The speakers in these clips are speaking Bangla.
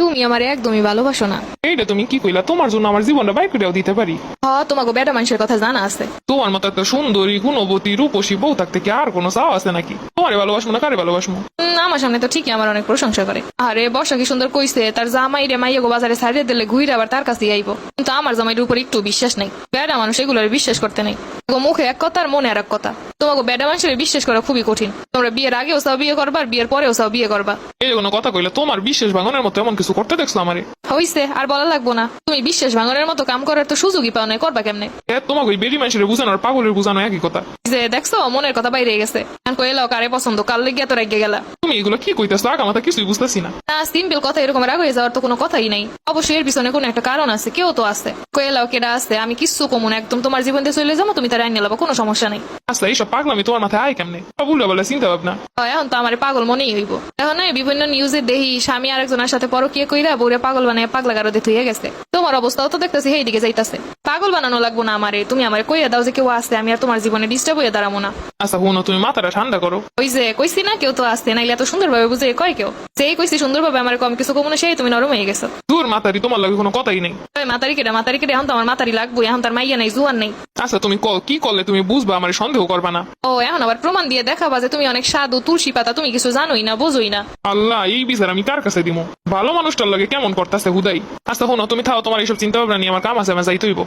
তুমি আমার একদমই ভালোবাসো না। এইটা তুমি কি কইলা? তোমার জন্য আমার জীবনটা বাইক করেও দিতে পারি। তোমাকে বেটা মানুষের কথা জানা আছে। তোমার মতো একটা সুন্দরী গুণবতী রূপসী বউ থাকতে কি আর কোনো চাও আছে নাকি? তোমারে ভালোবাসবো না কারে ভালোবাসবো? আমার সামনে তো ঠিকই আমার অনেক প্রশংসা করে। আরে বর্ষা কি সুন্দর কইছে, তার জামাই রে মাইয়া গো বাজারে ছাড়িয়ে দিলে ঘুরে আবার তার কাছে আইবো। কিন্তু আমার জামাইয়ের উপর একটু বিশ্বাস নাই। বেটা মানুষ এগুলোর বিশ্বাস করতে নাই। মুখে এক কথা আর মনে আর এক কথা। তোমাকে বেটা মানুষের বিশ্বাস করা খুবই কঠিন। তোমরা বিয়ের আগেও চাও বিয়ে করবা, আর বিয়ের পরেও চাও বিয়ে করবা। এই কোনো কথা কইলে? তোমার বিশ্বাস ভাঙনের মতো এমন কিছু করতে দেখছো আমারে? হইছে, আর বলা লাগবো না। তুমি বিশ্বাস ভাঙনের মতো কাম করার তো সুযোগই পাও না, করবা কেমনে? তোমাকে ওই বেরি মানুষের বুঝানো আর পাগলের বুঝানো একই কথা। যে দেখছো মনের কথা বাইরে গেছে। কইলাও কারে পছন্দ, কাল লেগে তো রেগে গেলা। তুমি এগুলো কি কইতেছো? আগা মাথা কিছুই বুঝতেছি না। না, সিম্পল কথা এরকম রাগ হয়ে যাওয়ার তো কোনো কথাই নাই। অবশ্যই এর পিছনে কোনো একটা কারণ আছে, কেউ তো আছে। কইলাও কেডা আছে? আমি কিচ্ছু কমু না, একদম তোমার জীবন দিয়ে চলে যাবো, তুমি তার আইন নেবা, কোনো সমস্যা নেই। আচ্ছা এইসব পাগলামি তোমার মাথায় আয় কেমনে? উল্টা বলে চিন্তা ভাবনা। এখন তো আমার পাগল মনেই হইব। এখন বিভিন্ন নিউজে দেখি স্বামী আরেকজনের সাথে পরকীয়া কইরা বউরে পাগল বানায় পাগলা গারদে থুয়ে গেছে। তোমার অবস্থাও তো দেখতেছি সেই দিকে যাইতাছে। পাগল বানানো লাগবো না আমারে, তুমি আমারে কইয়া দাও যে কেউ আছে, আমি আর তোমার জীবনে ডিস্টার্ব হয়ে দাঁড়াবো না। আচ্ছা হুনো, তুমি মাথাটা ঠান্ডা করো। ওই যে কইছি না কেউ তো আসছে, নাইলে এত সুন্দরভাবে বুঝে কয় কেউ? যেই কইছি সুন্দরভাবে আমার কম কিছু কমনে, সেই তুমি নরম হয়ে গেছো। দূর মাতারি, তোমার লাগে কোনো কথাই নেই। মাতারি কেটে এখন তো আমার মাতারি লাগবো। এখন তার মাইয়া নাই, জুয়ান নেই। আচ্ছা তুমি কি করলে তুমি বুঝবা? আমার সন্দেহ করবা না। এখন আবার প্রমাণ দিয়ে দেখাবা যে তুমি অনেক সাধু, তুলসী পাতা, তুমি কিছু জানোই না, বোঝোই না। আল্লাহ, এই বিচার আমি কার কাছে দিব? ভালো মানুষটার লাগে কেমন করতেছে হুদাই। আচ্ছা হুনো, তুমি থাও, তোমার এইসব চিন্তা ভাবনা নিয়ে আমার কাম আছে, আমি যাইতে হইব।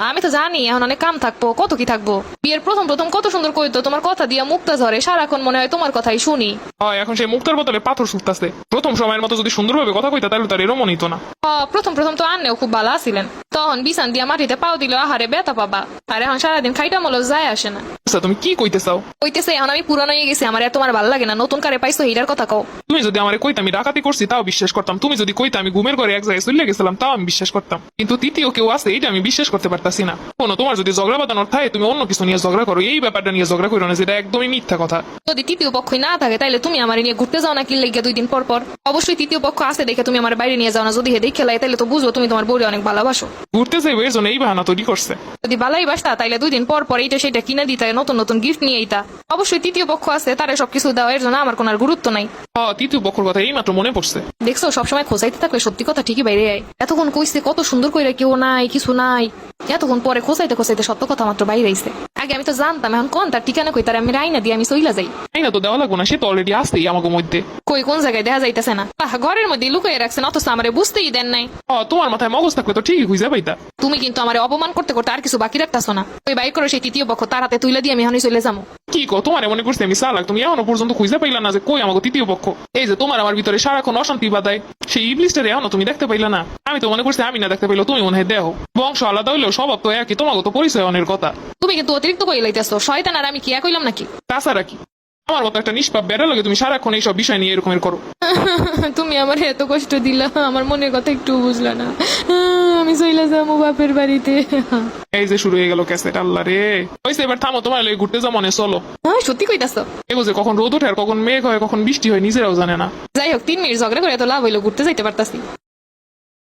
আমি তো জানি এখন অনেক কাম থাকবো, কত কি থাকবো। বিয়ের প্রথম প্রথম কত সুন্দর কইতো, তোমার কথা দিয়া মুক্তা ঝরে, সারাক্ষণ মনে হয় তোমার কথাই শুনি। হয় এখন সেই মুক্তার বদলে পাথর শুকতাছে। প্রথম সময়ের মতো যদি সুন্দরভাবে কথা কইতা তাহলে তার এরম নিত না। প্রথম প্রথম তো আন্নেও খুব ভালো আছিলেন, তখন বিছান দিয়া মাটিতে পাও দিল, আহারে ব্যথা পাবা। আর এখন সারাদিন খাইটা মলো যায় আসে না। আচ্ছা তুমি কি কইতে চাও? কইতেছে এখন আমি পুরানো হয়ে গেছি, আমার তোমার ভালো লাগে না, নতুন কারে পাইছো এইটার কথা কও। তুমি যদি আমার কইতে আমি ডাকাতি করছি তাও বিশ্বাস করতাম। তুমি যদি কইতে আমি ঘুমের ঘরে এক জায়গায় চলে গেছিলাম তাও আমি বিশ্বাস করতাম। কিন্তু তৃতীয় কেউ আছে এটা আমি বিশ্বাস করতে পারতাছি না। কোনো তোমার যদি ঝগড়া বাঁধানোর থাকে তুমি অন্য কিছু নিয়ে ঝগড়া করো, এই ব্যাপারটা নিয়ে ঝগড়া করো না, যেটা একদমই মিথ্যা কথা। যদি তৃতীয় পক্ষই না থাকে তাইলে তুমি আমার নিয়ে ঘুরতে যাও না কি লেগে 2 দিন পর পর? অবশ্যই তৃতীয় পক্ষ আছে দেখে তুমি আমার বাইরে নিয়ে যাও না। যদি দেখে লাই তাইলে তো বুঝো তুমি তোমার বউরে অনেক ভালোবাসো। ঘুরতে যাইবো এর জন্য এই বাহানা তৈরি করছে। যদি ভালাই বাসতা তাইলে 2 দিন পর পর এইটা সেটা কিনে দিতা, নতুন নতুন গিফট নিয়ে এইতা। অবশ্যই তৃতীয় পক্ষ আছে, তারে সবকিছু দেওয়া, এর জন্য আমার কোনো আর গুরুত্ব নাই। তৃতীয় পক্ষের কথা এই মাত্র মনে পড়ছে। দেখছো সবসময় খোঁজাইতে থাকলে সত্যি কথা ঠিকই বাইরে আয়। এতক্ষণ কইছে কত সুন্দর কইরা কেউ নাই কিছু নাই, এতক্ষণ পরে খোঁজাইতে খোঁজাইতে সত্য কথা মাত্র বাইরে আইছে। আগে আমি তো জানতাম, এখন কোন তার ঠিকানা কই, তার আমি রাইনা দিয়ে আমি চইলা যাই। আইনা তো দেওয়া লাগবো না, সে তো অলরেডি আসতেই আমাকে মধ্যে। কই কোন জায়গায় দেখা যাইতেছে না। ঘরের মধ্যে লুকিয়ে রাখছেন, অথচ আমারে বুঝতেই দেন নাই। তোমার মাথায় মগজ থাকলে তো ঠিকই খুঁজে পাইতা। তুমি কিন্তু আমার অপমান করতে করতে আর কিছু বাকি রাখতেছো না। ওই বাইক করে সেই তৃতীয় পক্ষ তার হাতে তুইলা দিয়ে আমি এখনই চলে যাবো। কি কো? তোমার মনে করছে আমি চালাক? তুমি এখনো পর্যন্ত খুঁজে পাইলা না যে কই আমাকে তৃতীয় পক্ষ? এই যে তোমার আমার ভিতরে সারাক্ষণ অশান্তি বাদায়, সেই ইবলিশটারে এখনো তুমি দেখতে পাইলা না? আমি তো মনে করছি আমি না দেখতে পাইলো, তুমি মনে হয় দেহ। বংশ আলাদা হইলেও স্বভাব তো একই, তোমাকে তো পরিচয় অনেক কথা। তুমি কিন্তু অতিরিক্ত কই লাইতেছো। শয়তান আর আমি কি এক হইলাম নাকি? তাছাড়া কি আমার মতো একটা নিষ্পাপ বেড়া লাগে তুমি সারাক্ষণ এইসব বিষয় নিয়ে এরকমের করো? তুমি আমার এত কষ্ট দিলা, আমার মনের কথা একটু বুঝলা না। আমি চইলা যাবো বাপের বাড়িতে। এই যে শুরু হয়ে গেল ক্যাসেট। আল্লাহ রে, হয়েছে এবার থামো, তোমার লাগে ঘুরতে যা মনে চলো। সত্যি কইতাছো? এগো যে কখন রোদ ওঠে আর কখন মেঘ হয় কখন বৃষ্টি হয় নিজেরাও জানে না। যাই হোক 3 মিনিট ঝগড়া করে এত লাভ হইলো, ঘুরতে যাইতে পারতাছি।